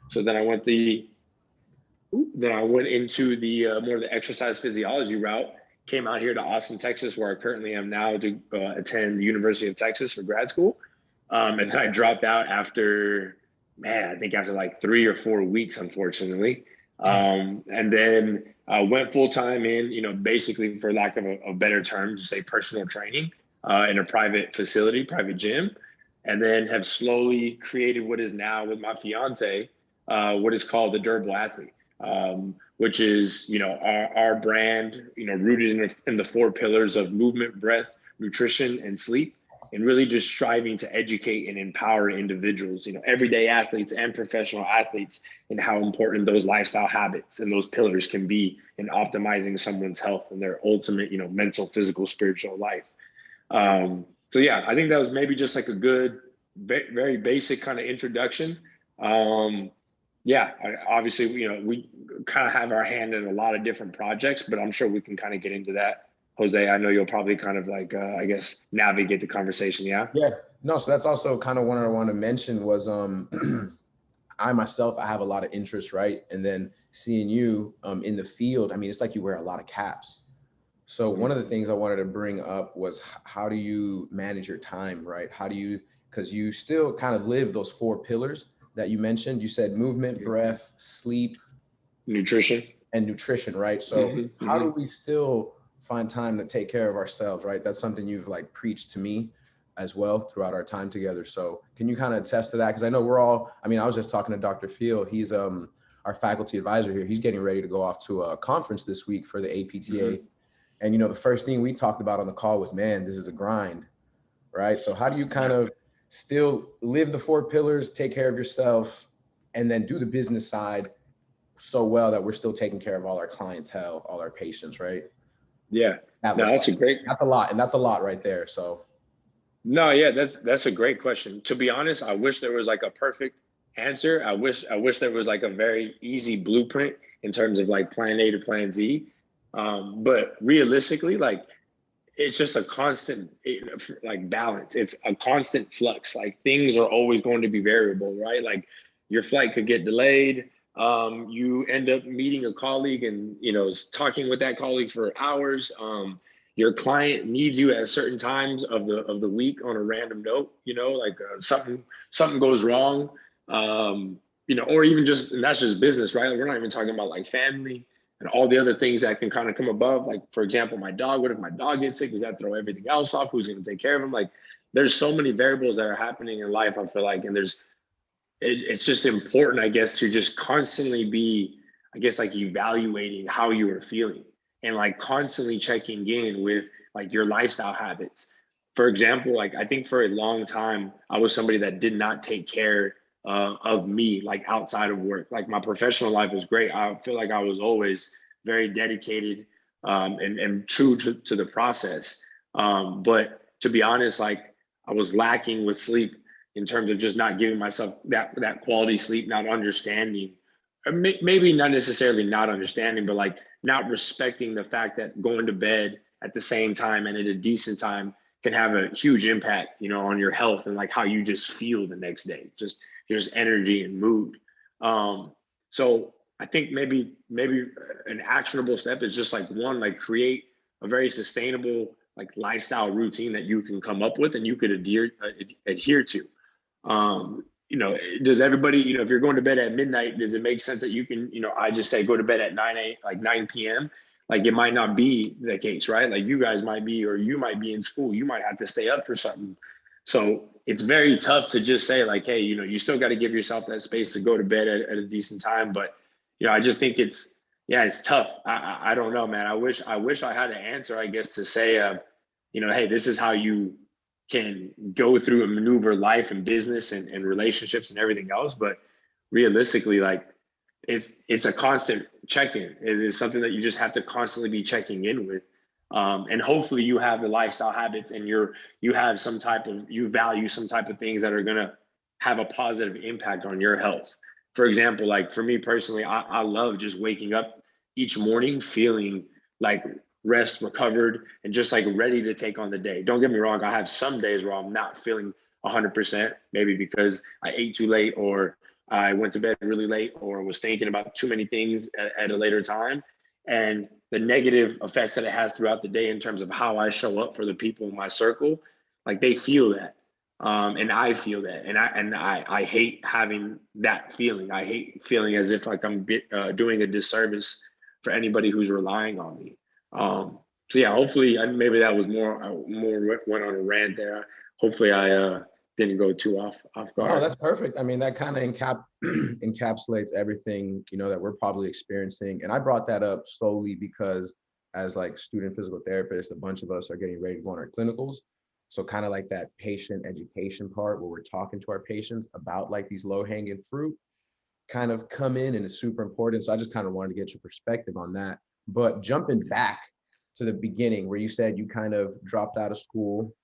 So then I went into the more the exercise physiology route. Came out here to Austin, Texas, where I currently am now to attend the University of Texas for grad school. And then I dropped out after, man, I think after like 3 or 4 weeks, unfortunately. And then went full time in, basically for lack of a better term, to say personal training in a private facility, private gym. And then have slowly created what is now with my fiance, what is called the Durable Athlete, which is, our brand, rooted in the 4 pillars of movement, breath, nutrition, and sleep, and really just striving to educate and empower individuals, everyday athletes and professional athletes, and how important those lifestyle habits and those pillars can be in optimizing someone's health and their ultimate, mental, physical, spiritual life. So yeah, I think that was maybe just like a good, very basic kind of introduction. Yeah, obviously, we kind of have our hand in a lot of different projects, but I'm sure we can kind of get into that. Jose, I know you'll probably kind of like, I guess, navigate the conversation. Yeah. Yeah. No, so that's also kind of what I want to mention was, I myself, I have a lot of interest, right? And then seeing you in the field, I mean, it's like you wear a lot of caps. So one of the things I wanted to bring up was how do you manage your time, right? How do you, because you still kind of live those 4 pillars that you mentioned. You said movement, breath, sleep, nutrition, right? So how do we still find time to take care of ourselves, right? That's something you've like preached to me as well throughout our time together. So can you kind of attest to that? Because I know I was just talking to Dr. Phil. He's our faculty advisor here. He's getting ready to go off to a conference this week for the APTA. And, the first thing we talked about on the call was, man, this is a grind, right? So how do you kind of still live the 4 pillars, take care of yourself, and then do the business side so well that we're still taking care of all our clientele, all our patients, right? Yeah, that's a lot. And that's a lot right there. So. No, yeah, that's a great question. To be honest, I wish there was like a perfect answer. I wish there was like a very easy blueprint in terms of like plan A to plan Z. But realistically, like it's just a constant like balance. It's a constant flux. Like things are always going to be variable, right? Like your flight could get delayed. You end up meeting a colleague and, talking with that colleague for hours. Your client needs you at certain times of the week on a random note, like something goes wrong, or even just, and that's just business, right? Like, we're not even talking about like family and all the other things that can kind of come above. Like, for example, my dog, what if my dog gets sick? Does that throw everything else off? Who's going to take care of him? Like, there's so many variables that are happening in life, I feel like, and it's just important, I guess, to just constantly be, I guess, like evaluating how you are feeling and like constantly checking in with like your lifestyle habits. For example, like I think for a long time, I was somebody that did not take care of me, like outside of work. Like my professional life was great. I feel like I was always very dedicated and true to the process. But to be honest, like I was lacking with sleep in terms of just not giving myself that quality sleep, not understanding, or maybe not necessarily not understanding, but like not respecting the fact that going to bed at the same time and at a decent time can have a huge impact, on your health and like how you just feel the next day, just energy and mood. So I think maybe an actionable step is just like one, like create a very sustainable like lifestyle routine that you can come up with and you could adhere to. Does everybody, if you're going to bed at midnight, does it make sense that you can, I just say go to bed at 9 p.m. Like it might not be the case, right? Like you guys might be, or you might be in school, you might have to stay up for something. So it's very tough to just say like, hey, you still got to give yourself that space to go to bed at a decent time. But, I just think it's tough. I don't know, man. I wish I had an answer, I guess, to say, hey, this is how you can go through and maneuver life and business and relationships and everything else. But realistically, like it's a constant check-in. It is something that you just have to constantly be checking in with. And hopefully you have the lifestyle habits and you value some type of things that are going to have a positive impact on your health. For example, like for me personally, I love just waking up each morning feeling like rest, recovered, and just like ready to take on the day. Don't get me wrong. I have some days where I'm not feeling 100%, maybe because I ate too late or I went to bed really late or was thinking about too many things at a later time. And the negative effects that it has throughout the day in terms of how I show up for the people in my circle, like they feel that. And I feel that, and I hate having that feeling. I hate feeling as if like I'm doing a disservice for anybody who's relying on me. So yeah, hopefully, maybe that was more went on a rant there. Hopefully, I didn't go too off No, guard. that's perfect. I mean, that kind of encapsulates everything, you know, that we're probably experiencing. And I brought that up solely because as like student physical therapists, a bunch of us are getting ready to go on our clinicals. So kind of like that patient education part where we're talking to our patients about like these low hanging fruit kind of come in, and it's super important. So I just kind of wanted to get your perspective on that. But jumping back to the beginning where you said you kind of dropped out of school,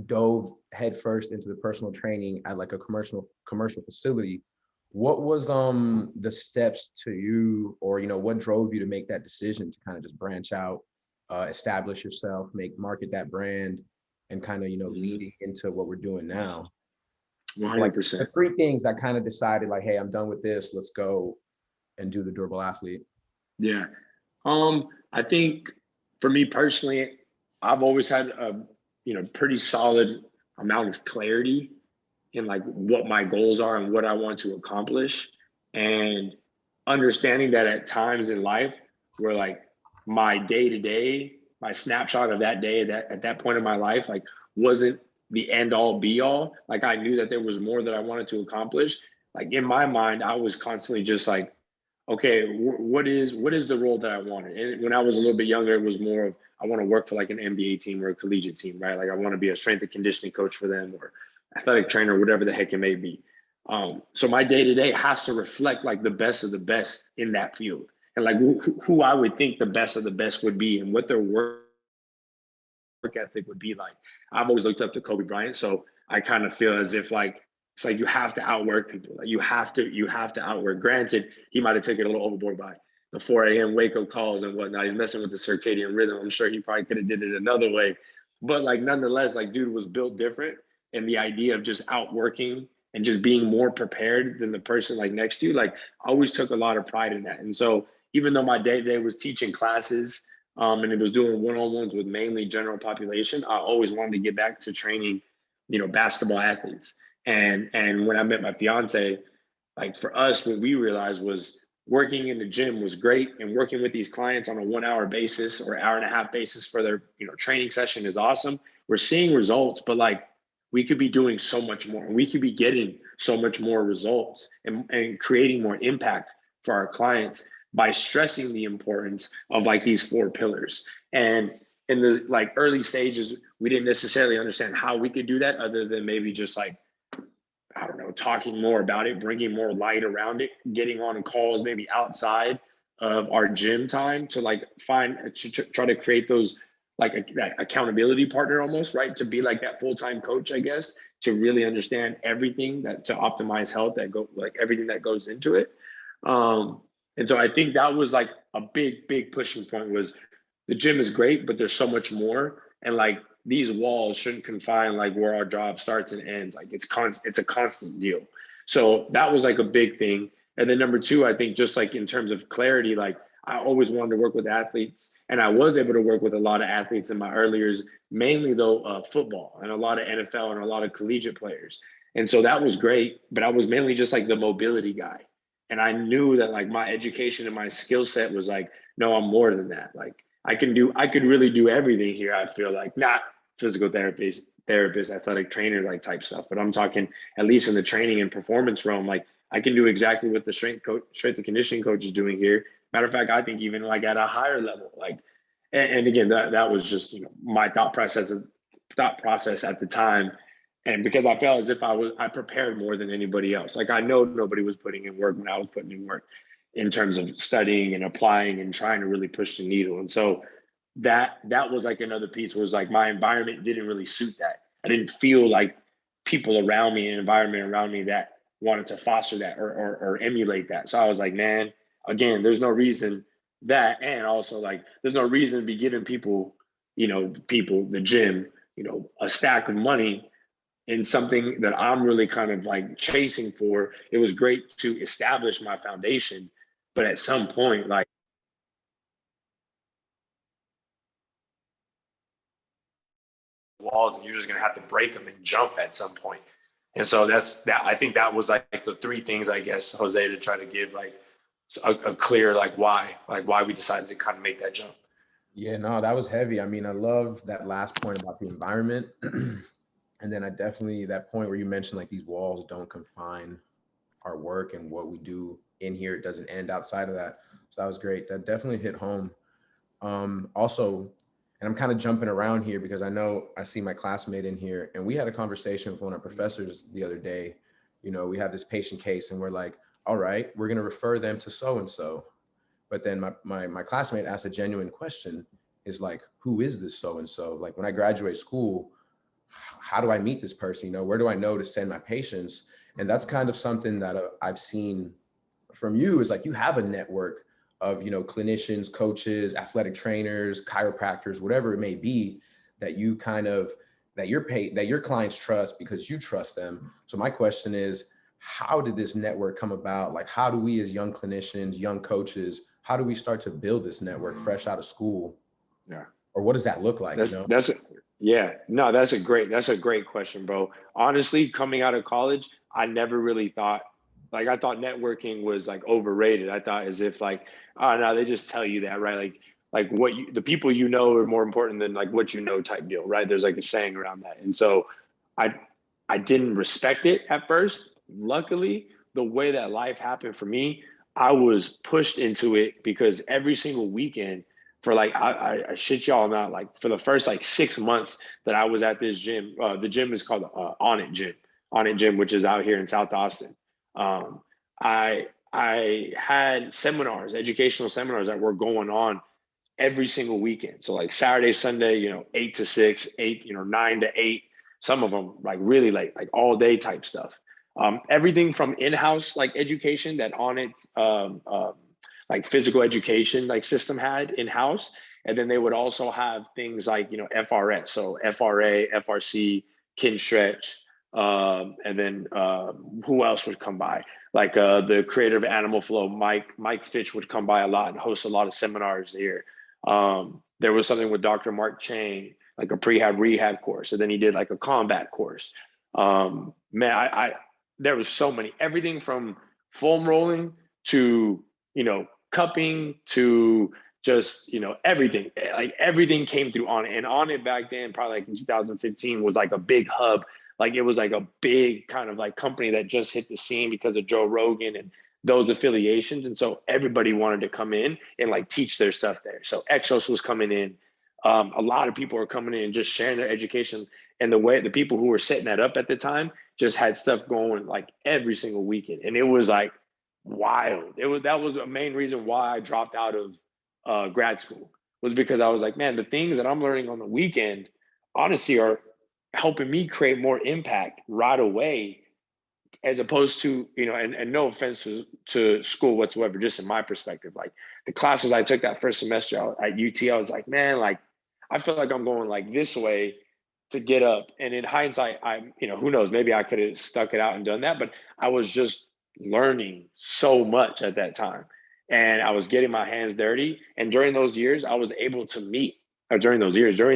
dove headfirst into the personal training at like a commercial facility. What was the steps to you, or you know, what drove you to make that decision to kind of just branch out, establish yourself, market that brand, and kind of, you know, leading into what we're doing now? Like the 100%. three things that kind of decided like, hey, I'm done with this, let's go and do the durable athlete. Yeah. I think for me personally, I've always had a pretty solid amount of clarity in like what my goals are and what I want to accomplish, and understanding that at times in life where like my day to day, my snapshot of that day, that at that point in my life, like wasn't the end all be all. Like I knew that there was more that I wanted to accomplish. Like in my mind, I was constantly just like, okay, what is the role that I wanted? And when I was a little bit younger, it was more of I want to work for like an NBA team or a collegiate team, right? Like I want to be a strength and conditioning coach for them or athletic trainer, whatever the heck it may be. So my day to day has to reflect like the best of the best in that field, and like who I would think the best of the best would be, and what their work ethic would be like. I've always looked up to Kobe Bryant, so I kind of feel as if like it's like you have to outwork people. Like you have to outwork. Granted, he might have taken it a little overboard by the 4 a.m. wake up calls and whatnot. He's messing with the circadian rhythm. I'm sure he probably could have did it another way, but like nonetheless, like dude was built different, and the idea of just outworking and just being more prepared than the person like next to you, like I always took a lot of pride in that. And so even though my day to day was teaching classes, and it was doing one-on-ones with mainly general population, I always wanted to get back to training, basketball athletes. And when I met my fiance, like for us, what we realized was working in the gym was great, and working with these clients on a 1 hour basis or hour and a half basis for their training session is awesome. We're seeing results, but like we could be doing so much more. We could be getting so much more results and creating more impact for our clients by stressing the importance of like these 4 pillars. And in the like early stages, we didn't necessarily understand how we could do that other than maybe just like, I don't know, talking more about it, bringing more light around it, getting on calls maybe outside of our gym time to like try to create those like that accountability partner almost, right? To be like that full-time coach, I guess, to really understand everything that to optimize health that go like everything that goes into it. And so I think that was like a big pushing point was the gym is great, but there's so much more. And like these walls shouldn't confine like where our job starts and ends. Like it's a constant deal. So that was like a big thing. And then number two, I think just like in terms of clarity, like I always wanted to work with athletes, and I was able to work with a lot of athletes in my early years, mainly though football and a lot of NFL and a lot of collegiate players. And so that was great, but I was mainly just like the mobility guy. And I knew that like my education and my skill set was like, no, I'm more than that. Like I could really do everything here. I feel like not physical therapist, athletic trainer, like type stuff, but I'm talking at least in the training and performance realm. Like I can do exactly what the strength and conditioning coach is doing here. Matter of fact, I think even like at a higher level, like, and again, that was just, my thought process at the time. And because I felt as if I prepared more than anybody else. Like I know nobody was putting in work when I was putting in work in terms of studying and applying and trying to really push the needle. And so that was like another piece was like my environment didn't really suit that. I didn't feel like people around me and environment around me that wanted to foster that or emulate that. So I was like, man, again, there's no reason that, and also like there's no reason to be giving people, the gym, a stack of money in something that I'm really kind of like chasing for, it was great to establish my foundation. But at some point, like, walls, and you're just gonna have to break them and jump at some point. And so that's that. I think that was like the three things, I guess, Jose, to try to give like a clear like why we decided to kind of make that jump. Yeah, no, that was heavy. I mean, I love that last point about the environment. And then I definitely, that point where you mentioned like these walls don't confine our work and what we do in here. It doesn't end outside of that. So that was great. That definitely hit home. Also, and I'm kind of jumping around here because I know I see my classmate in here, and we had a conversation with one of our professors the other day. You know, we have this patient case and we're like, all right, we're going to refer them to so-and-so. But then my classmate asked a genuine question, is like, who is this so-and-so? Like, when I graduate school, how do I meet this person? You know, where do I know to send my patients? And that's kind of something that I've seen from you, is like, you have a network of, you know, clinicians, coaches, athletic trainers, chiropractors, whatever it may be, that you kind of, that your clients trust because you trust them. So my question is, how did this network come about? Like, how do we as young clinicians, young coaches, how do we start to build this network fresh out of school? Yeah. Or what does that look like? You know? Yeah, no, that's a great question, bro. Honestly, coming out of college, I never really thought, like, I thought networking was like overrated. I thought as if like, oh no, they just tell you that, right? Like the people you know are more important than like what you know type deal, right? There's like a saying around that. And so I I didn't respect it at first. Luckily, the way that life happened for me, I was pushed into it because every single weekend for like I shit y'all not, like for the first like 6 months that I was at this gym. The gym is called On It Gym, which is out here in South Austin. Um, I had seminars, educational seminars that were going on every single weekend. So like Saturday, Sunday, 8 to 6, 8, 9 to 8. Some of them like really late, like all day type stuff. Everything from in-house like education that On It like physical education like system had in-house, and then they would also have things like FRS, so FRA, FRC, Kin Stretch, and then who else would come by? Like the creator of Animal Flow, Mike Fitch, would come by a lot and host a lot of seminars here. There was something with Dr. Mark Chang, like a prehab rehab course, and then he did like a combat course. Man, I there was so many, everything from foam rolling to cupping to just everything. Like everything came through On It, and On It back then, probably like in 2015, was like a big hub. Like it was like a big kind of like company that just hit the scene because of Joe Rogan and those affiliations. And so everybody wanted to come in and like teach their stuff there. So Exos was coming in. A lot of people were coming in and just sharing their education. And the people who were setting that up at the time just had stuff going like every single weekend. And it was like wild. That was a main reason why I dropped out of grad school, was because I was like, man, the things that I'm learning on the weekend honestly are helping me create more impact right away, as opposed to and no offense to school whatsoever, just in my perspective, like the classes I took that first semester at UT, I was like, man, like I feel like I'm going like this way to get up. And in hindsight, I'm who knows, maybe I could have stuck it out and done that, but I was just learning so much at that time, and I was getting my hands dirty. And during those years I was able to meet, or during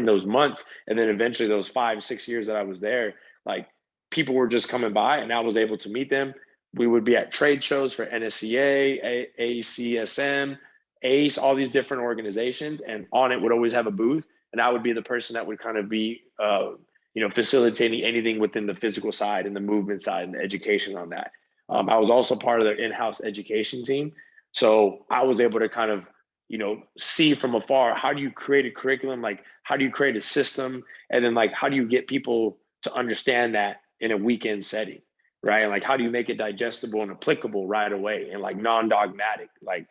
those months, and then eventually those 5-6 years that I was there, like people were just coming by and I was able to meet them. We would be at trade shows for NSCA, ACSM, ACE, all these different organizations, and On It would always have a booth. And I would be the person that would kind of be, facilitating anything within the physical side and the movement side and the education on that. I was also part of their in-house education team. So I was able to kind of, see from afar, how do you create a curriculum? Like, how do you create a system? And then like, how do you get people to understand that in a weekend setting, right? And like, how do you make it digestible and applicable right away and like non-dogmatic? Like,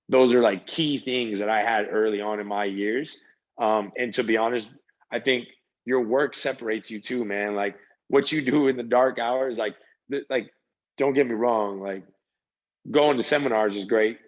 those are like key things that I had early on in my years. And to be honest, I think your work separates you too, man. Like what you do in the dark hours, like don't get me wrong, like going to seminars is great,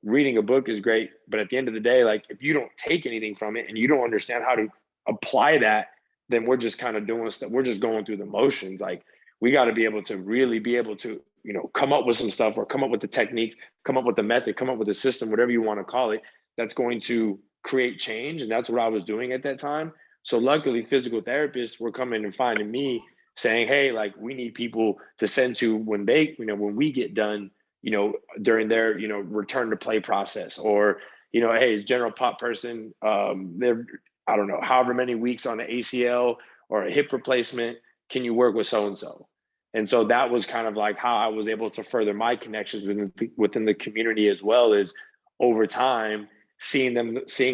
reading a book is great, but at the end of the day, like if you don't take anything from it and you don't understand how to apply that then we're just kind of doing stuff. We're just going through the motions. Like we got to be able to really be able to, you know, come up with some stuff or come up with the techniques, come up with the method, come up with the system, whatever you want to call it, that's going to create change. And that's what I was doing at that time. So luckily physical therapists were coming and finding me saying, hey, like we need people to send to when they, you know, when we get done, you know, during their, you know, return to play process, or, you know, hey, general pop person, they're, I don't know, however many weeks on the ACL or a hip replacement, can you work with so-and-so? And so that was kind of like how I was able to further my connections within the community, as well as over time, seeing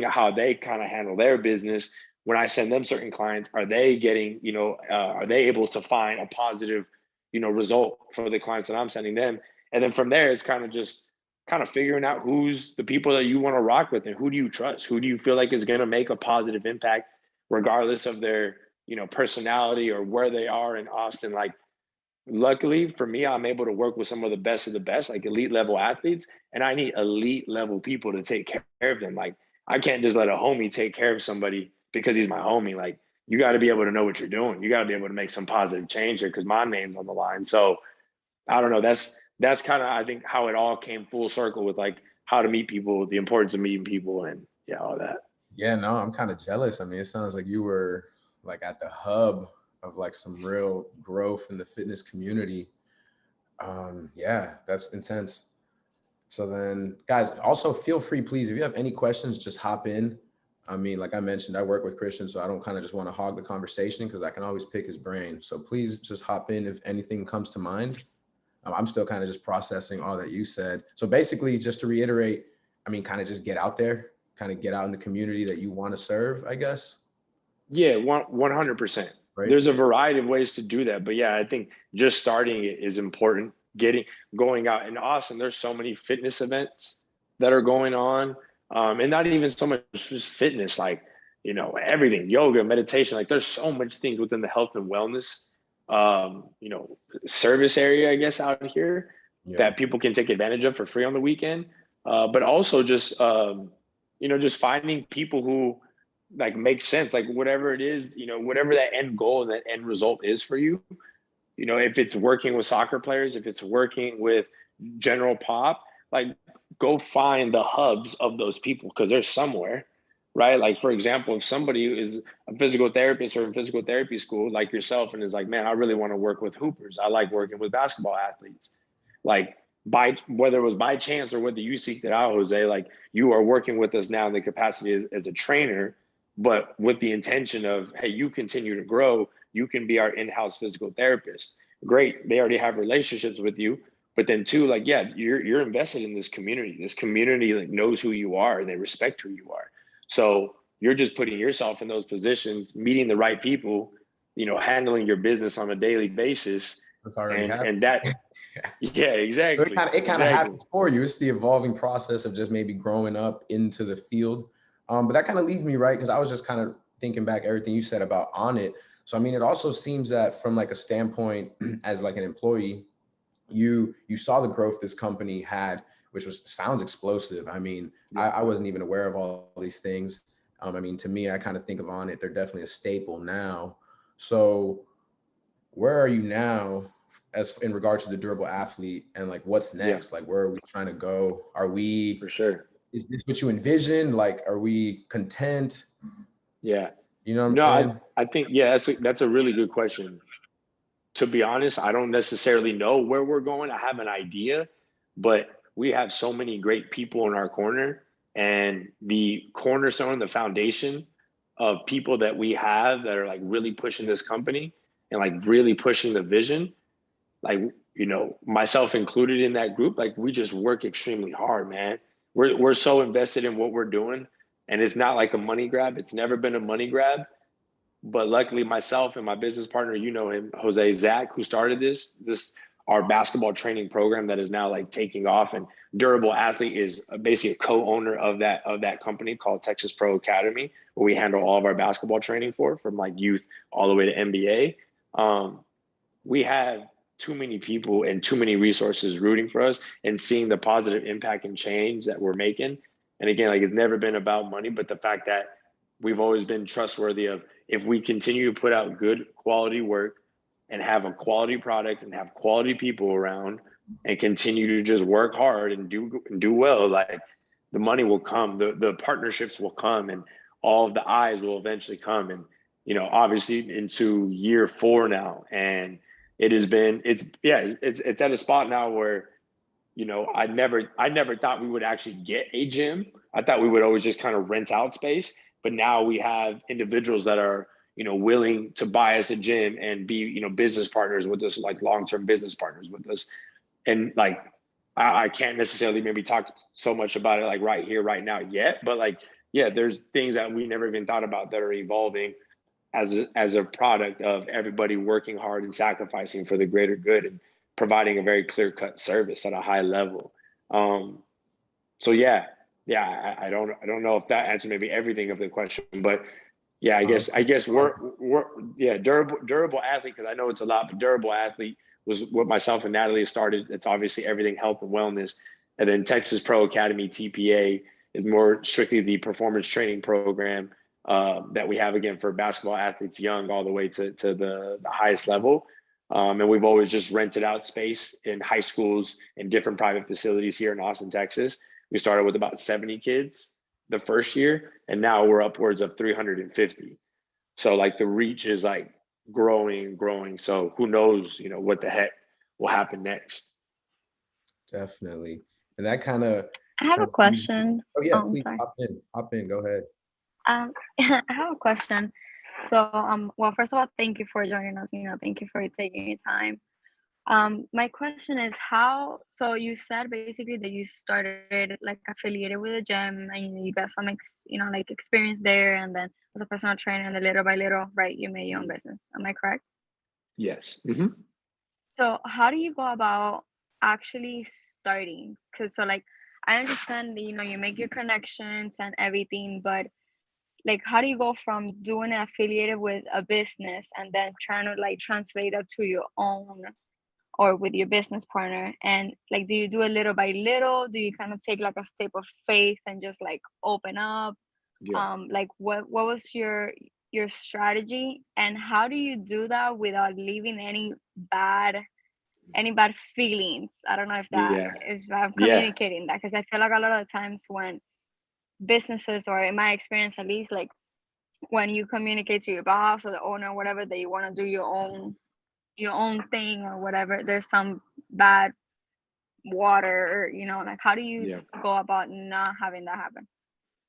how they kind of handle their business. When I send them certain clients, are they getting, you know, are they able to find a positive, you know, result for the clients that I'm sending them? And then from there, it's kind of just kind of figuring out who's the people that you want to rock with, and who do you trust? Who do you feel like is going to make a positive impact, regardless of their, you know, personality or where they are in Austin. Like, luckily for me, I'm able to work with some of the best, like elite level athletes, and I need elite level people to take care of them. Like, I can't just let a homie take care of somebody because he's my homie. Like, you got to be able to know what you're doing. You got to be able to make some positive change here because my name's on the line. So I don't know. That's kind of, I think, how it all came full circle with like how to meet people, the importance of meeting people, and yeah, all that. Yeah, no, I'm kind of jealous. I mean, it sounds like you were like at the hub of like some real growth in the fitness community. Yeah, that's intense. So then, guys, also feel free, please, if you have any questions, just hop in. I mean, like I mentioned, I work with Cristian, so I don't kind of just want to hog the conversation because I can always pick his brain. So please just hop in if anything comes to mind. I'm still kind of just processing all that you said. So basically, just to reiterate, I mean, kind of just get out there, kind of get out in the community that you want to serve, I guess. Yeah, 100%. Right. There's a variety of ways to do that, but yeah, I think just starting it is important. Going out in Austin, there's so many fitness events that are going on, and not even so much just fitness, like, you know, everything, yoga, meditation. Like, there's so much things within the health and wellness, you know, service area, I guess, out here Yeah. that people can take advantage of for free on the weekend. But also just, you know, just finding people who like makes sense, like whatever it is, you know, whatever that end goal and that end result is for you. You know, if it's working with soccer players, if it's working with general pop, like go find the hubs of those people because they're somewhere, right? Like, for example, if somebody is a physical therapist or in physical therapy school like yourself and is like, man, I really want to work with hoopers, I like working with basketball athletes, like, by whether it was by chance or whether you seeked it out, Jose, like you are working with us now in the capacity as a trainer, but with the intention of, hey, you continue to grow, you can be our in-house physical therapist. Great, they already have relationships with you, but then two, like, yeah, you're invested in this community. This community like knows who you are and they respect who you are. So you're just putting yourself in those positions, meeting the right people, you know, handling your business on a daily basis, That's already and happening. that, yeah, So it exactly, kind of exactly. happens for you. It's the evolving process of just maybe growing up into the field. But that kind of leads me right because I was just kind of thinking back everything you said about on it. So I mean, it also seems that from like a standpoint as like an employee, you saw the growth this company had, which was sounds explosive. I mean, Yeah. I wasn't even aware of all these things. I mean, to me, I kind of think of on it. They're definitely a staple now. So where are you now as in regards to the durable athlete and like what's Yeah, next? Like where are we trying to go? Are we, for sure. is this what you envisioned? Like are we content? Yeah. You know what No, I'm saying? I think, yeah, that's a really good question. To be honest, I don't necessarily know where we're going. I have an idea, but we have so many great people in our corner, and the cornerstone, the foundation of people that we have that are like really pushing this company and like really pushing the vision, like, you know, myself included in that group, like we just work extremely hard, man. We're so invested in what we're doing, and it's not like a money grab. It's never been a money grab. But luckily, myself and my business partner, you know him, Jose, Zach, who started this our basketball training program that is now like taking off. And Durable Athlete is basically a co-owner of that company called Texas Pro Academy, where we handle all of our basketball training from like youth all the way to NBA. We have too many people and too many resources rooting for us and seeing the positive impact and change that we're making. And again, like, it's never been about money, but the fact that we've always been trustworthy of, if we continue to put out good quality work and have a quality product and have quality people around and continue to just work hard and do well, like the money will come, the partnerships will come, and all of the eyes will eventually come. And, you know, obviously into year 4 now, and it's at a spot now where, you know, I never thought we would actually get a gym. I thought we would always just kind of rent out space, but now we have individuals that are, you know, willing to buy us a gym and be, you know, business partners with us, like long-term business partners with us. And like, I can't necessarily maybe talk so much about it like right here, right now yet, but like, yeah, there's things that we never even thought about that are evolving as a product of everybody working hard and sacrificing for the greater good and providing a very clear-cut service at a high level. So yeah, I don't know if that answered maybe everything of the question, but yeah, I guess we're yeah, durable athlete, because I know it's a lot, but durable athlete was what myself and Natalie started. It's obviously everything health and wellness. And then Texas Pro Academy, TPA, is more strictly the performance training program that we have, again, for basketball athletes young all the way to the highest level. And we've always just rented out space in high schools and different private facilities here in Austin, Texas. We started with about 70 kids the first year, and now we're upwards of 350. So like the reach is like growing. So who knows, you know, what the heck will happen next. Definitely. And that kind of. I have a question. Oh yeah, Oh, please sorry. hop in, go ahead. I have a question. So, well, first of all, thank you for joining us. You know, thank you for taking your time. My question is how, so you said basically that you started like affiliated with a gym and you got some, like experience there, and then as a personal trainer, and then little by little, right, you made your own business. Am I correct? Yes. Mm-hmm. So how do you go about actually starting? Because so like, I understand that, you make your connections and everything, but like, how do you go from doing affiliated with a business and then trying to like translate that to your own or with your business partner? And like, do you do it little by little? Do you kind of take like a step of faith and just like open up? Yeah. Like what was your strategy, and how do you do that without leaving any bad feelings? I don't know if I'm communicating that, because I feel like a lot of the times when businesses, or in my experience at least, like when you communicate to your boss or the owner, whatever, that you want to do your own thing or whatever, there's some bad water, like how do you go about not having that happen?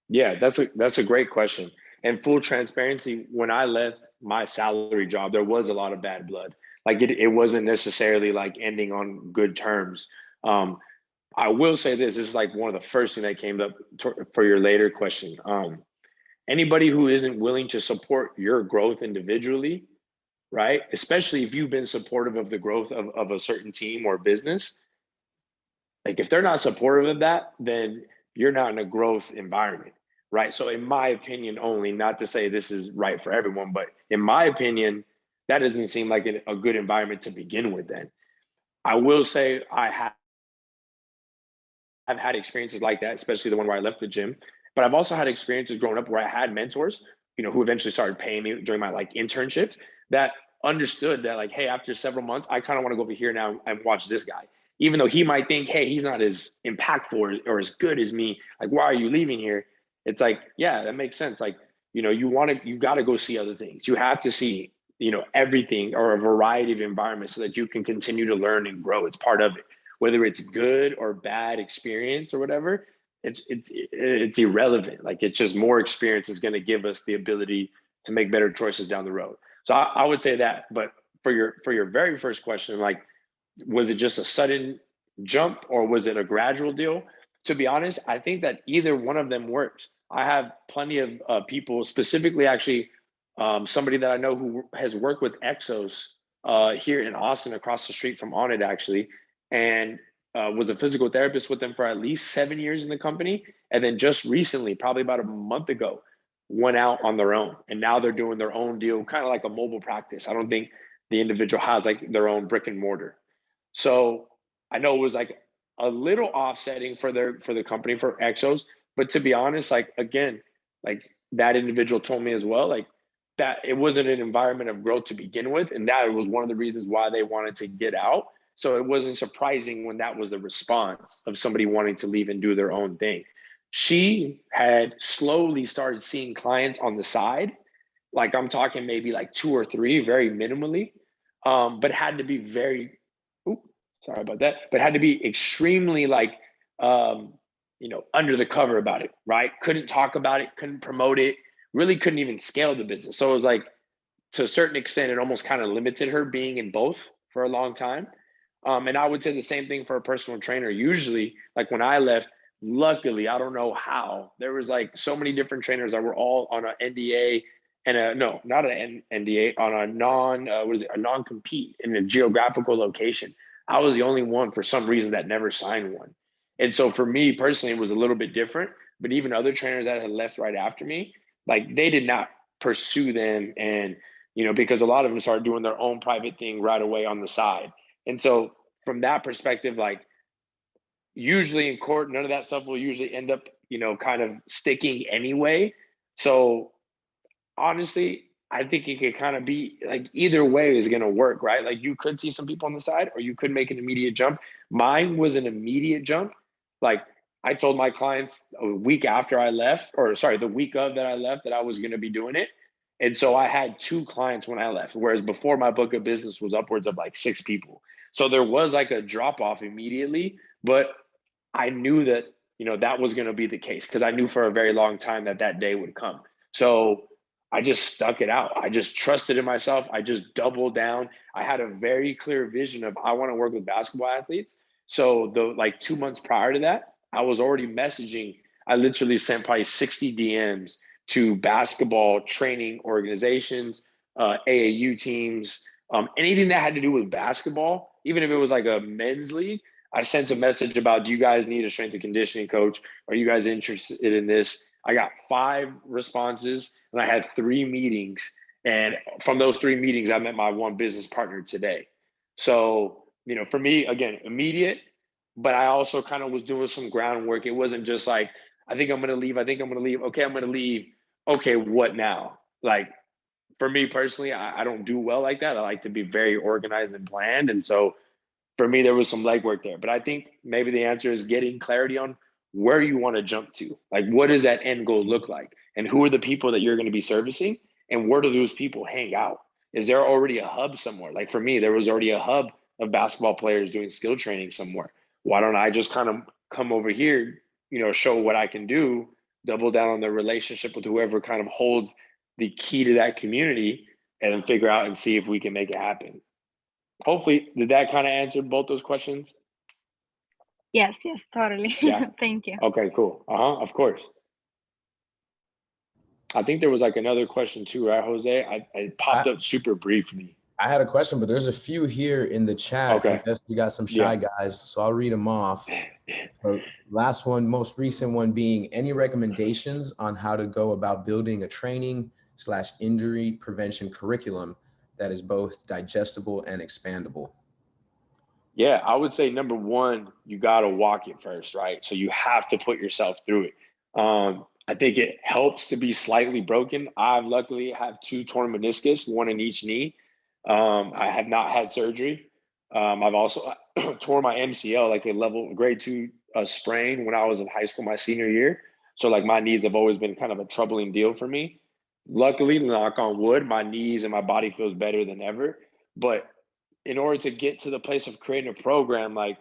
Yeah, that's a great question. And full transparency, when I left my salary job, there was a lot of bad blood. Like it wasn't necessarily like ending on good terms. I will say this is like one of the first thing that came up for your later question. Anybody who isn't willing to support your growth individually, right? Especially if you've been supportive of the growth of a certain team or business, like if they're not supportive of that, then you're not in a growth environment, right? So in my opinion only, not to say this is right for everyone, but in my opinion, that doesn't seem like a good environment to begin with. Then I will say I've had experiences like that, especially the one where I left the gym, but I've also had experiences growing up where I had mentors, who eventually started paying me during my like internships, that understood that like, hey, after several months, I kind of want to go over here now and watch this guy. Even though he might think, hey, he's not as impactful or as good as me. Like, why are you leaving here? It's like, yeah, that makes sense. Like, you got to go see other things. You have to see, everything or a variety of environments so that you can continue to learn and grow. It's part of it. Whether it's good or bad experience or whatever, it's irrelevant. Like, it's just more experience is going to give us the ability to make better choices down the road. So I would say that. But for your very first question, like, was it just a sudden jump or was it a gradual deal? To be honest, I think that either one of them works. I have plenty of people, specifically actually somebody that I know who has worked with Exos here in Austin, across the street from On It actually, and was a physical therapist with them for at least 7 years in the company. And then just recently, probably about a month ago, went out on their own. And now they're doing their own deal, kind of like a mobile practice. I don't think the individual has like their own brick and mortar. So I know it was like a little offsetting for the company, for Exos, but to be honest, like, again, like that individual told me as well, like, that it wasn't an environment of growth to begin with. And that was one of the reasons why they wanted to get out. So it wasn't surprising when that was the response of somebody wanting to leave and do their own thing. She had slowly started seeing clients on the side. Like I'm talking maybe like 2 or 3, very minimally, but had to be very, sorry about that, but had to be extremely like, under the cover about it, right? Couldn't talk about it, couldn't promote it, really couldn't even scale the business. So it was like, to a certain extent, it almost kind of limited her being in both for a long time. And I would say the same thing for a personal trainer. Usually, like when I left, luckily, I don't know how, there was like so many different trainers that were all on an NDA and not an NDA, on a a non-compete in a geographical location. I was the only one for some reason that never signed one. And so for me personally, it was a little bit different. But even other trainers that had left right after me, like they did not pursue them, and because a lot of them started doing their own private thing right away on the side. And so from that perspective, like usually in court, none of that stuff will usually end up, kind of sticking anyway. So honestly, I think it could kind of be like either way is going to work, right? Like you could see some people on the side, or you could make an immediate jump. Mine was an immediate jump. Like I told my clients a week after I left, or sorry, the week of that I left, that I was going to be doing it. And so I had 2 clients when I left, whereas before my book of business was upwards of like 6 people. So there was like a drop off immediately, but I knew that, that was going to be the case because I knew for a very long time that that day would come. So I just stuck it out. I just trusted in myself. I just doubled down. I had a very clear vision of I want to work with basketball athletes. So the like 2 months prior to that, I was already messaging. I literally sent probably 60 DMs to basketball training organizations, AAU teams, anything that had to do with basketball, even if it was like a men's league. I sent a message about, do you guys need a strength and conditioning coach? Are you guys interested in this? I got 5 responses and I had 3 meetings. And from those 3 meetings, I met my one business partner today. So, for me, again, immediate, but I also kind of was doing some groundwork. It wasn't just like, I think I'm going to leave. I think I'm going to leave. Okay, I'm going to leave. Okay, what now? Like for me personally, I don't do well like that. I like to be very organized and planned. And so for me, there was some legwork there. But I think maybe the answer is getting clarity on where you want to jump to. Like, what does that end goal look like? And who are the people that you're going to be servicing? And where do those people hang out? Is there already a hub somewhere? Like for me, there was already a hub of basketball players doing skill training somewhere. Why don't I just kind of come over here, show what I can do, double down on the relationship with whoever kind of holds the key to that community, and then figure out and see if we can make it happen. Hopefully, did that kind of answer both those questions? Yes, totally. Yeah. Thank you. Okay, cool. Of course. I think there was like another question too, right, Jose? I popped up super briefly. I had a question, but there's a few here in the chat. Okay. I guess we got some shy guys, so I'll read them off. Last one, most recent one being, any recommendations on how to go about building a training/injury prevention curriculum that is both digestible and expandable? Yeah, I would say number one, you got to walk it first, right? So you have to put yourself through it. I think it helps to be slightly broken. I've luckily have 2 torn meniscus, 1 in each knee. I have not had surgery. I've also tore my MCL, like a grade 2 sprain when I was in high school, my senior year. So like my knees have always been kind of a troubling deal for me. Luckily, knock on wood, my knees and my body feels better than ever. But in order to get to the place of creating a program, like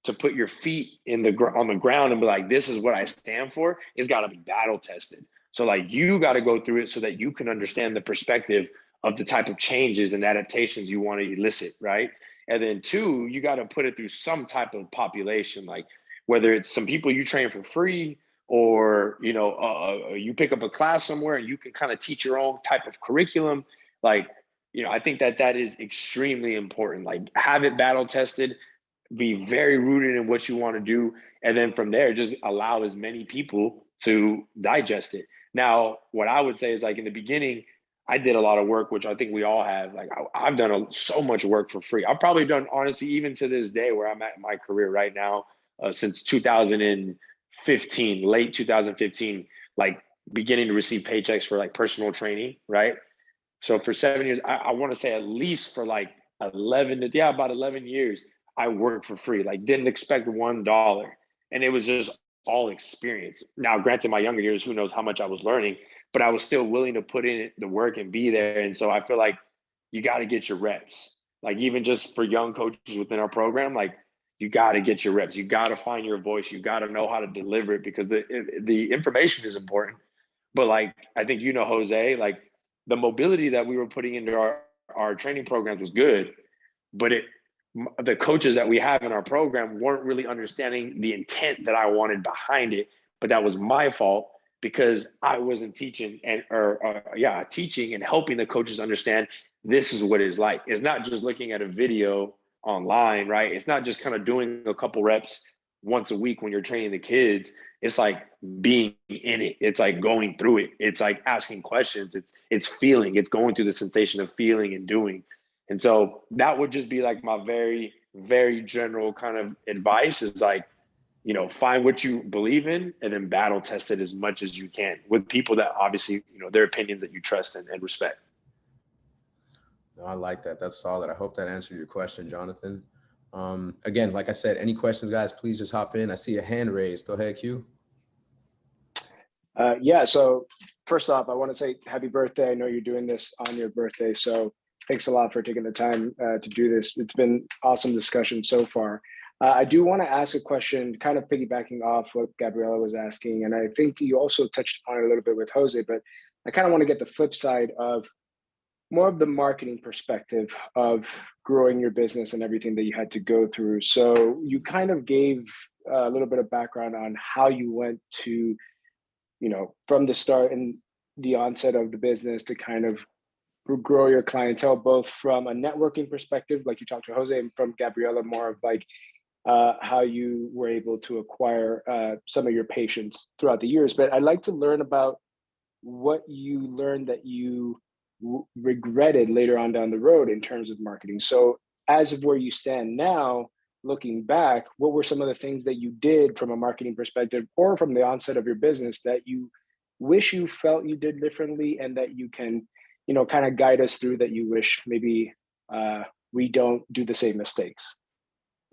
to put your feet on the ground and be like, this is what I stand for, it's got to be battle tested. So like you got to go through it so that you can understand the perspective of the type of changes and adaptations you want to elicit, right? And then 2, you got to put it through some type of population, like whether it's some people you train for free, or you pick up a class somewhere and you can kind of teach your own type of curriculum. Like, I think that is extremely important. Like have it battle tested, be very rooted in what you want to do. And then from there, just allow as many people to digest it. Now, what I would say is like in the beginning, I did a lot of work, which I think we all have. Like I've done so much work for free. I've probably done, honestly, even to this day where I'm at in my career right now, since 2015, late 2015, like beginning to receive paychecks for like personal training, right? So for 7 years, I want to say at least for like about 11 years, I worked for free, like didn't expect $1. And it was just all experience. Now, granted, my younger years, who knows how much I was learning, but I was still willing to put in the work and be there. And so I feel like you got to get your reps. Like even just for young coaches within our program, like you got to get your reps. You got to find your voice. You got to know how to deliver it, because the information is important. But like, I think, you know, Jose, like the mobility that we were putting into our training programs was good, but the coaches that we have in our program weren't really understanding the intent that I wanted behind it. But that was my fault, because I wasn't teaching teaching and helping the coaches understand this is what it's like. It's not just looking at a video online, right? It's not just kind of doing a couple reps once a week when you're training the kids. It's like being in it. It's like going through it. It's like asking questions. It's feeling. It's going through the sensation of feeling and doing. And so that would just be like my very, very general kind of advice is like, you know, find what you believe in and then battle test it as much as you can with people that obviously, you know, their opinions that you trust and respect. No, I like that. That's solid. I hope that answered your question, Jonathan. Again, like I said, any questions, guys, please just hop in. I see a hand raised. Go ahead, Q. Yeah, so first off, I want to say happy birthday. I know you're doing this on your birthday, so thanks a lot for taking the time to do this. It's been awesome discussion so far. I do want to ask a question, kind of piggybacking off what Gabriela was asking, and I think you also touched upon it a little bit with Jose, but I kind of want to get the flip side of more of the marketing perspective of growing your business and everything that you had to go through. So you kind of gave a little bit of background on how you went to, you know, from the start and the onset of the business to kind of grow your clientele, both from a networking perspective, like you talked to Jose, and from Gabriela, more of like how you were able to acquire some of your patients throughout the years. But I'd like to learn about what you learned that you regretted later on down the road in terms of marketing. So as of where you stand now, looking back, what were some of the things that you did from a marketing perspective or from the onset of your business that you wish you felt you did differently, and that you can, you know, kind of guide us through, that you wish maybe we don't do the same mistakes?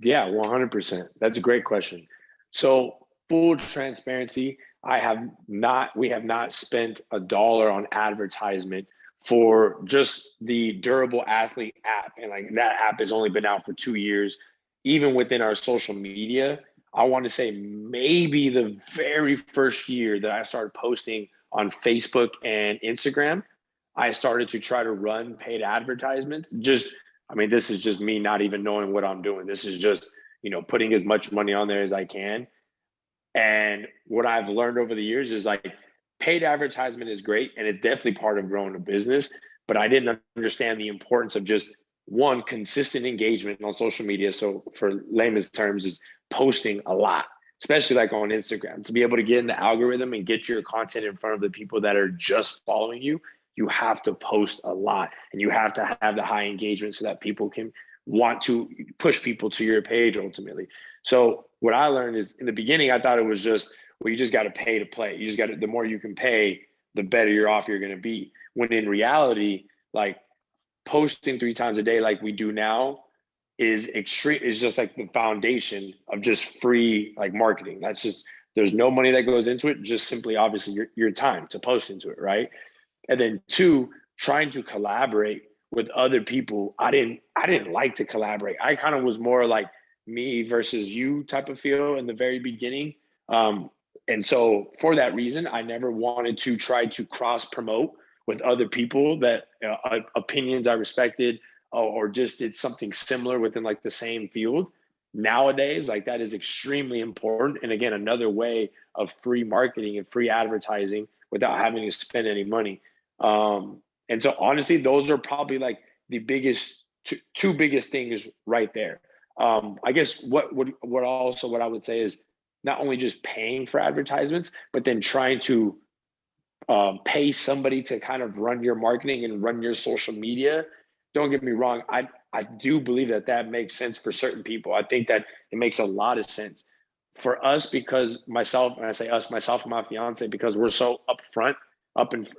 Yeah, 100%. That's a great question. So full transparency, we have not spent $1 on advertisement for just the Durable Athlete app. And like that app has only been out for 2 years. Even within our social media, I want to say maybe the very first year that I started posting on Facebook and Instagram, I started to try to run paid advertisements. This is just me not even knowing what I'm doing. This is just, you know, putting as much money on there as I can. And what I've learned over the years is like paid advertisement is great, and it's definitely part of growing a business, but I didn't understand the importance of just one, consistent engagement on social media. So for layman's terms, is posting a lot, especially like on Instagram, to be able to get in the algorithm and get your content in front of the people that are just following you. You have to post a lot, and you have to have the high engagement so that people can want to push people to your page ultimately. So what I learned is, in the beginning, I thought it was just, well, you just got to pay to play. You just got to, the more you can pay, the better you're off you're going to be. When in reality, like posting 3 times a day, like we do now, is just like the foundation of just free like marketing. That's just, there's no money that goes into it, just simply obviously your time to post into it, right? And then 2, trying to collaborate with other people. I didn't like to collaborate. I kind of was more like me versus you type of feel in the very beginning. And so for that reason, I never wanted to try to cross promote with other people that opinions I respected, or just did something similar within like the same field. Nowadays, like that is extremely important. And again, another way of free marketing and free advertising without having to spend any money. And so honestly, those are probably like the biggest, two biggest things right there. I guess what I would say is not only just paying for advertisements, but then trying to pay somebody to kind of run your marketing and run your social media. Don't get me wrong. I do believe that makes sense for certain people. I think that it makes a lot of sense. for us, because myself, and I say us, myself and my fiance, because we're so upfront, up and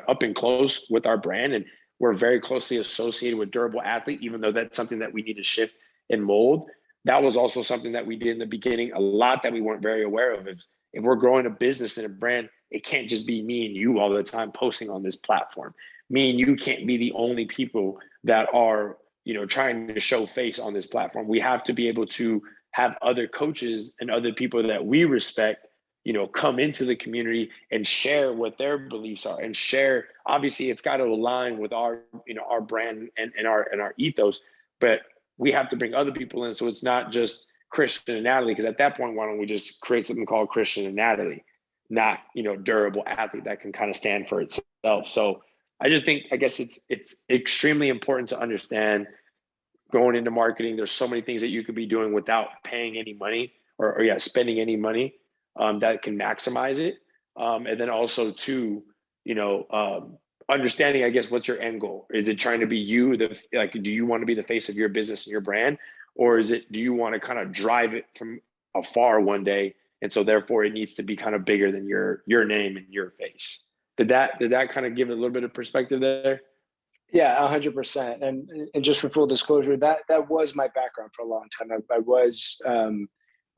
up and close with our brand, and we're very closely associated with durable athlete, even though that's something that we need to shift and mold. That was also something that we did in the beginning, a lot that we weren't very aware of. If we're growing a business and a brand, it can't just be me and you all the time posting on this platform. Me and you can't be the only people that are, trying to show face on this platform. We have to be able to have other coaches and other people that we respect, come into the community and share what their beliefs are, and share. Obviously, it's got to align with our, our brand and our ethos, but we have to bring other people in. So it's not just Cristian and Natalie, because at that point, why don't we just create something called Cristian and Natalie, not, durable athlete that can kind of stand for itself. So I guess it's extremely important to understand going into marketing. There's so many things that you could be doing without paying any money or spending any money that can maximize it. And then also too, understanding, I guess, what's your end goal? Is it trying to be you, do you want to be the face of your business and your brand? Or do you want to kind of drive it from afar one day? And so therefore it needs to be kind of bigger than your name and your face. Did that kind of give a little bit of perspective there? Yeah, 100%. And just for full disclosure, that was my background for a long time. I was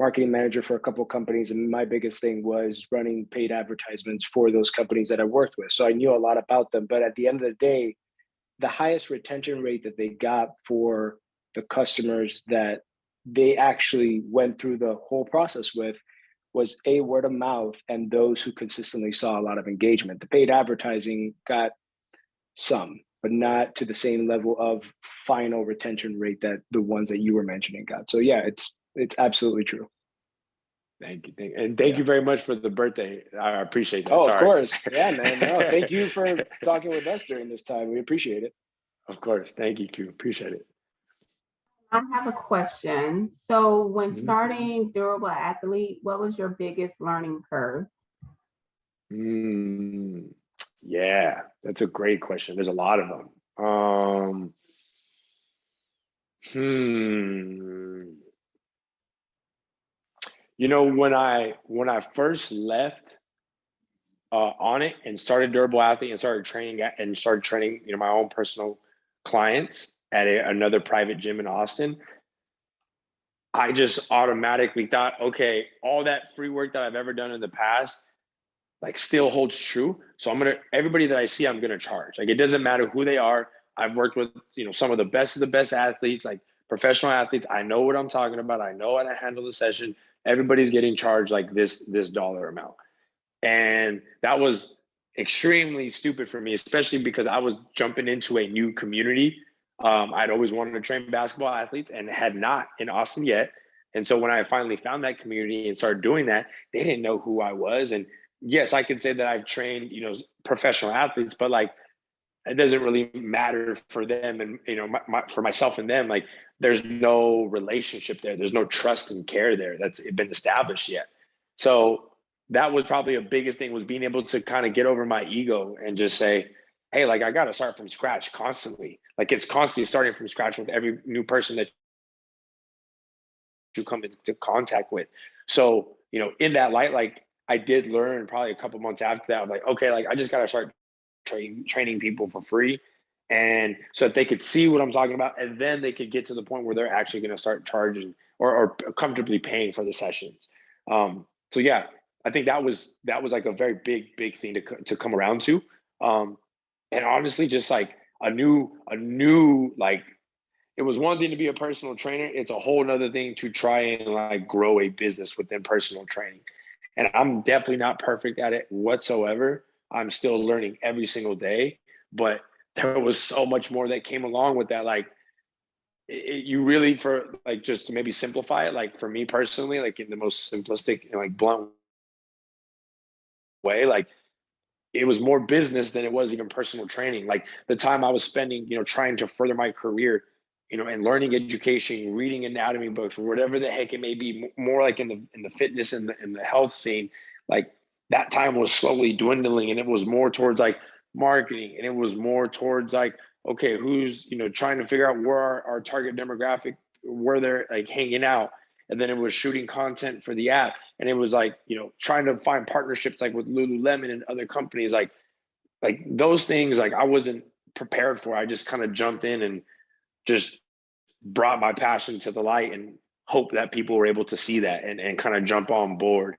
marketing manager for a couple of companies, and my biggest thing was running paid advertisements for those companies that I worked with. So I knew a lot about them. But at the end of the day, the highest retention rate that they got for the customers that they actually went through the whole process with was word of mouth, and those who consistently saw a lot of engagement. The paid advertising got some, but not to the same level of final retention rate that the ones that you were mentioning got. So yeah, it's absolutely true. Thank you. And thank you very much for the birthday. I appreciate that. Oh, of course. Yeah, man. No, thank you for talking with us during this time. We appreciate it. Of course. Thank you, Q. Appreciate it. I have a question. So when starting Durable Athlete, what was your biggest learning curve? Yeah, that's a great question. There's a lot of them. When I first left on it and started Durable Athlete and started training my own personal clients at another private gym in Austin, I just automatically thought, okay, all that free work that I've ever done in the past, still holds true. So everybody that I see, I'm gonna charge. It doesn't matter who they are. I've worked with, some of the best athletes, like professional athletes. I know what I'm talking about. I know how to handle the session. Everybody's getting charged this dollar amount. And that was extremely stupid for me, especially because I was jumping into a new community. I'd always wanted to train basketball athletes and had not in Austin yet. And so when I finally found that community and started doing that, they didn't know who I was. And yes, I could say that I've trained, professional athletes, but it doesn't really matter for them. And, for myself and them, there's no relationship there. There's no trust and care there that's been established yet. So that was probably a biggest thing, was being able to kind of get over my ego and just say, hey, I got to start from scratch constantly. It's constantly starting from scratch with every new person that you come into contact with. So, in that light, I did learn probably a couple months after that. I'm okay, I just got to start training people for free. And so that they could see what I'm talking about, and then they could get to the point where they're actually going to start charging or comfortably paying for the sessions. So yeah, I think that was a very big thing to come around to. And honestly, just a new, it was one thing to be a personal trainer. It's a whole nother thing to try and grow a business within personal training. And I'm definitely not perfect at it whatsoever. I'm still learning every single day, but there was so much more that came along with that. You really, for just to maybe simplify it, for me personally, in the most simplistic and blunt way, it was more business than it was even personal training. The time I was spending, trying to further my career, and learning education, reading anatomy books, or whatever the heck it may be, more in the fitness and the health scene, that time was slowly dwindling, and it was more towards marketing, and it was more towards okay, who's trying to figure out where our target demographic, where they're hanging out. and then it was shooting content for the app, and it was like, you know, trying to find partnerships like with Lululemon and other companies, like those things, like I wasn't prepared for. I just kind of jumped in and just brought my passion to the light and hope that people were able to see that and kind of jump on board.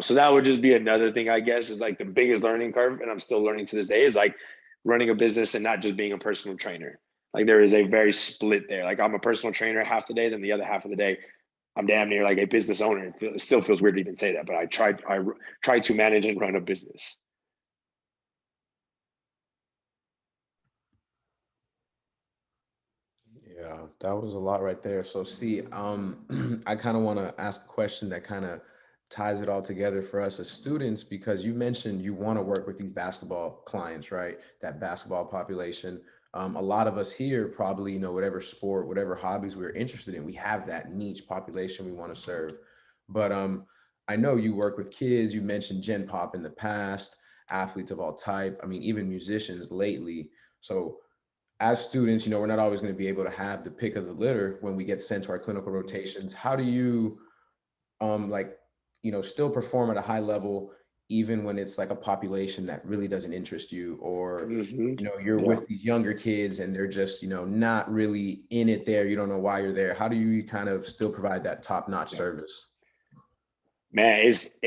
So that would just be another thing, I guess, is like the biggest learning curve, and I'm still learning to this day, is like running a business and not just being a personal trainer. Like there is a very split there. Like I'm a personal trainer half the day, then the other half of the day, I'm damn near like a business owner. It still feels weird to even say that, but I try to manage and run a business. Yeah, that was a lot right there. So see, I kind of want to ask a question that kind of ties it all together for us as students, because you mentioned you want to work with these basketball clients, right? That basketball population. A lot of us here probably, you know, whatever sport, whatever hobbies we're interested in, we have that niche population we want to serve. But I know you work with kids. You mentioned Gen Pop in the past, athletes of all type. I mean, even musicians lately. So as students, you know, we're not always going to be able to have the pick of the litter when we get sent to our clinical rotations. How do you, like, you know, still perform at a high level, even when it's like a population that really doesn't interest you, or, you know, you're with these younger kids and they're just, you know, not really in it there. You don't know why you're there. How do you kind of still provide that top-notch service? Man, is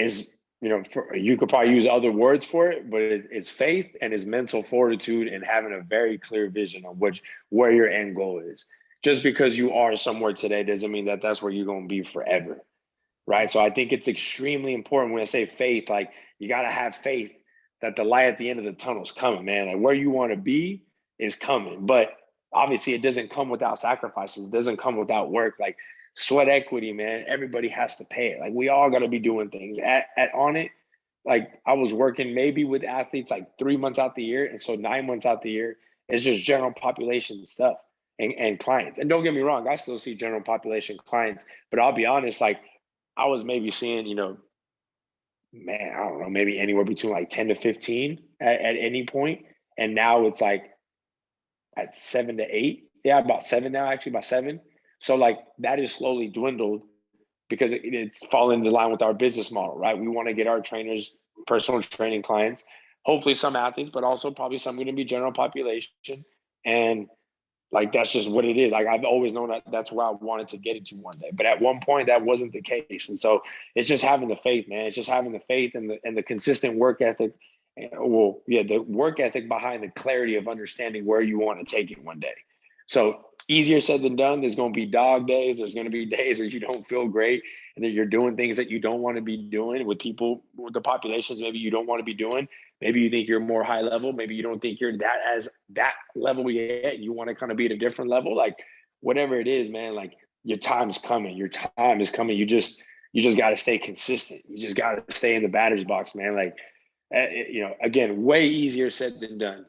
you know, you could probably use other words for it, but it's faith and it's mental fortitude and having a very clear vision on where your end goal is. Just because you are somewhere today doesn't mean that that's where you're going to be forever, right? So I think it's extremely important when I say faith, like you got to have faith that the light at the end of the tunnel is coming, man. Like where you want to be is coming, but obviously it doesn't come without sacrifices. It doesn't come without work. Like sweat equity, man. Everybody has to pay it. Like we all got to be doing things at on it. Like I was working maybe with athletes like 3 months out the year, and so 9 months out the year is just general population stuff and clients. And don't get me wrong, I still see general population clients, but I'll be honest, like I was maybe seeing, you know, man, I don't know, maybe anywhere between like 10 to 15 at any point, and now it's like at 7 to 8. Yeah, about 7 now, actually about 7. So like that is slowly dwindled because it's fallen in line with our business model, right? We want to get our trainers, personal training clients, hopefully some athletes, but also probably some going to be general population. And like that's just what it is. Like I've always known that that's where I wanted to get it to one day, but at one point that wasn't the case. And so it's just having the faith, man. It's just having the faith and the consistent work ethic. Well, yeah, the work ethic behind the clarity of understanding where you want to take it one day. So easier said than done. There's going to be dog days. There's going to be days where you don't feel great and that you're doing things that you don't want to be doing with people, with the populations maybe you don't want to be doing. Maybe you think you're more high level. Maybe you don't think you're that level yet. You want to kind of be at a different level. Like whatever it is, man, like your time's coming. Your time is coming. You just got to stay consistent. You just got to stay in the batter's box, man. Like, you know, again, way easier said than done.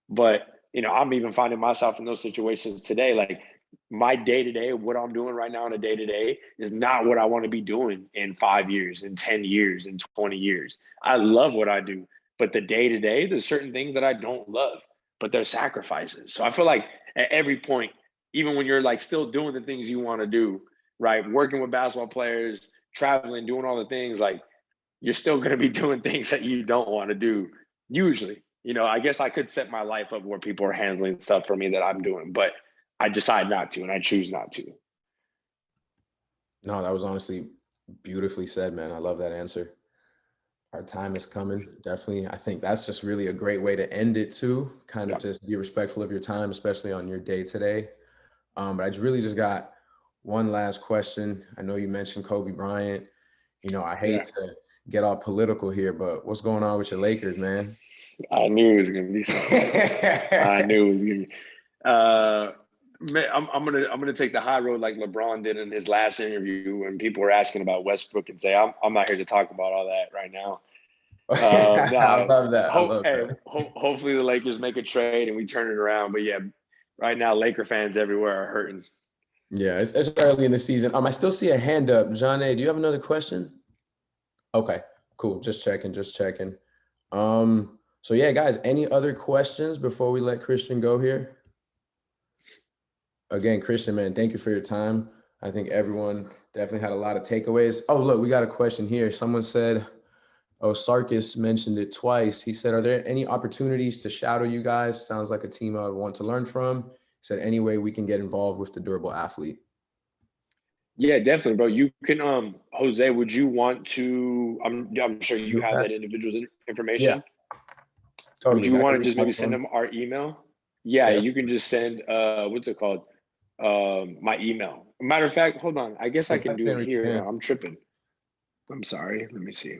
But, you know, I'm even finding myself in those situations today. Like my day-to-day, what I'm doing right now on a day-to-day is not what I want to be doing in 5 years, in 10 years, in 20 years. I love what I do, but the day-to-day, there's certain things that I don't love, but they're sacrifices. So I feel like at every point, even when you're like still doing the things you want to do, right? Working with basketball players, traveling, doing all the things, like you're still going to be doing things that you don't want to do usually. You know, I guess I could set my life up where people are handling stuff for me that I'm doing, but I decide not to, and I choose not to. No, that was honestly beautifully said, man. I love that answer. Our time is coming. Definitely. I think that's just really a great way to end it too. Kind of just be respectful of your time, especially on your day today. But I really just got one last question. I know you mentioned Kobe Bryant. You know, I hate to get all political here, but what's going on with your Lakers, man? I knew it was gonna be something. I knew it was gonna be. Man, I'm gonna take the high road like LeBron did in his last interview when people were asking about Westbrook and say I'm not here to talk about all that right now. I love that. Hopefully the Lakers make a trade and we turn it around. But yeah, right now Laker fans everywhere are hurting. Yeah, it's early in the season. I still see a hand up. John A, do you have another question? Okay, cool. Just checking. So yeah, guys, any other questions before we let Cristian go here? Again, Cristian, man, thank you for your time. I think everyone definitely had a lot of takeaways. Oh, look, we got a question here. Someone said, oh, Sarkis mentioned it twice. He said, are there any opportunities to shadow you guys? Sounds like a team I would want to learn from. He said, any way we can get involved with the Durable Athlete. Yeah, definitely, bro. You can, Jose, would you want to, I'm sure you have that individual's information. Yeah, totally. Would you want to just maybe send them our email? Yeah, Yeah. you can just send, what's it called? My email. Matter of fact, hold on. I guess I can do it here. Yeah. I'm tripping. I'm sorry. Let me see.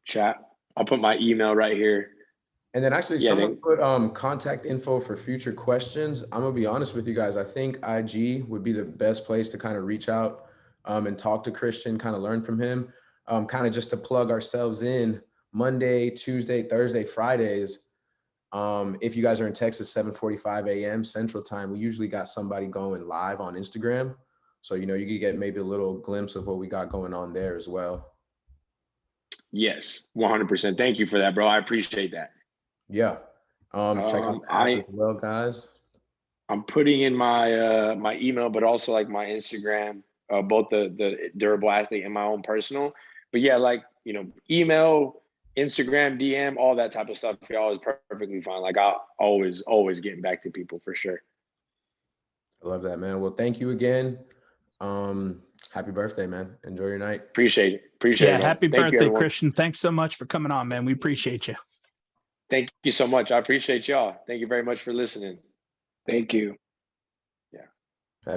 Chat. I'll put my email right here. And then actually someone put contact info for future questions. I'm gonna be honest with you guys. I think IG would be the best place to kind of reach out and talk to Cristian, kind of learn from him, kind of just to plug ourselves in Monday, Tuesday, Thursday, Fridays. If you guys are in Texas, 7:45 a.m. Central Time, we usually got somebody going live on Instagram. So, you know, you could get maybe a little glimpse of what we got going on there as well. Yes, 100%. Thank you for that, bro. I appreciate that. Yeah. Check out the app as well, guys. I'm putting in my my email, but also like my Instagram, both the Durable Athlete and my own personal. But yeah, like, you know, email, Instagram, DM, all that type of stuff, y'all, is perfectly fine. Like, I'll always getting back to people for sure. I love that, man. Well, thank you again. Happy birthday, man. Enjoy your night. Appreciate it. Appreciate it. Yeah, happy birthday, Cristian. Thanks so much for coming on, man. We appreciate you. Thank you so much. I appreciate y'all. Thank you very much for listening. Thank you.